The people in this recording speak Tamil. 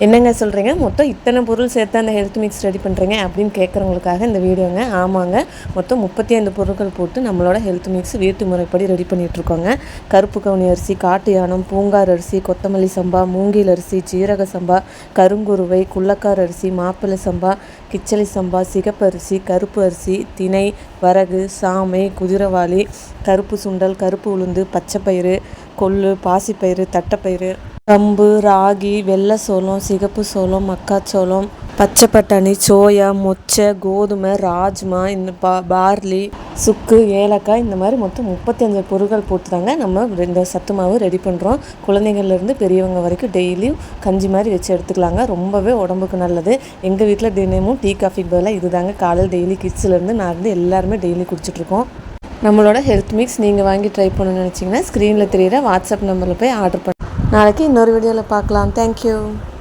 என்னங்க சொல்கிறீங்க, மொத்தம் இத்தனை பொருள் சேர்த்து அந்த ஹெல்த் மிக்ஸ் ரெடி பண்ணுறீங்க அப்படின்னு கேட்குறவங்களுக்காக இந்த வீடியோங்க. ஆமாங்க, மொத்தம் 35 பொருட்கள் போட்டு நம்மளோட ஹெல்த் மிக்ஸ் வீட்டு முறைப்படி ரெடி பண்ணிகிட்ருக்கோங்க. கருப்பு கவுனி அரிசி, காட்டு யானம், பூங்கார் அரிசி, கொத்தமல்லி சம்பா, மூங்கில் அரிசி, சீரக சம்பா, கருங்குருவை, குள்ளக்கார் அரிசி, மாப்பிள்ளை சம்பா, கிச்சலி சம்பா, சிகப்பரிசி, கருப்பு அரிசி, திணை, வரகு, சாமை, குதிரவாளி, கருப்பு சுண்டல், கருப்பு உளுந்து, பச்சைப்பயிறு, கொள்ளு, பாசிப்பயிறு, தட்டைப்பயிறு, கம்பு, ராகி, வெள்ளை சோளம், சிகப்பு சோளம், மக்காச்சோளம், பச்சை பட்டாணி, சோயா, மொச்சை, கோதுமை, ராஜ்மா, இந்த பார்லி, சுக்கு, ஏலக்காய், இந்த மாதிரி மொத்தம் 35 பொருட்கள் போட்டு தாங்க நம்ம இந்த சத்து மாவு ரெடி பண்ணுறோம். குழந்தைங்கள்லேருந்து பெரியவங்க வரைக்கும் டெய்லியும் கஞ்சி மாதிரி வச்சு எடுத்துக்கலாங்க. ரொம்பவே உடம்புக்கு நல்லது. எங்கள் வீட்டில் தினமும் டீ காஃபிக்கு பதிலாக இது தாங்க காலையில் டெய்லி கிட்ஸ்லேருந்து நான் இருந்து எல்லாருமே டெய்லி குடிச்சிட்ருக்கோம். நம்மளோட ஹெல்த் மிக்ஸ் நீங்கள் வாங்கி ட்ரை பண்ணணும்னு நினச்சிங்கன்னா ஸ்க்ரீனில் தெரியிற வாட்ஸ்அப் நம்பரில் போய் ஆர்டர் பண்ணி நாளைக்கு இன்னொரு வீடியோவில் பார்க்கலாம். தேங்க்யூ.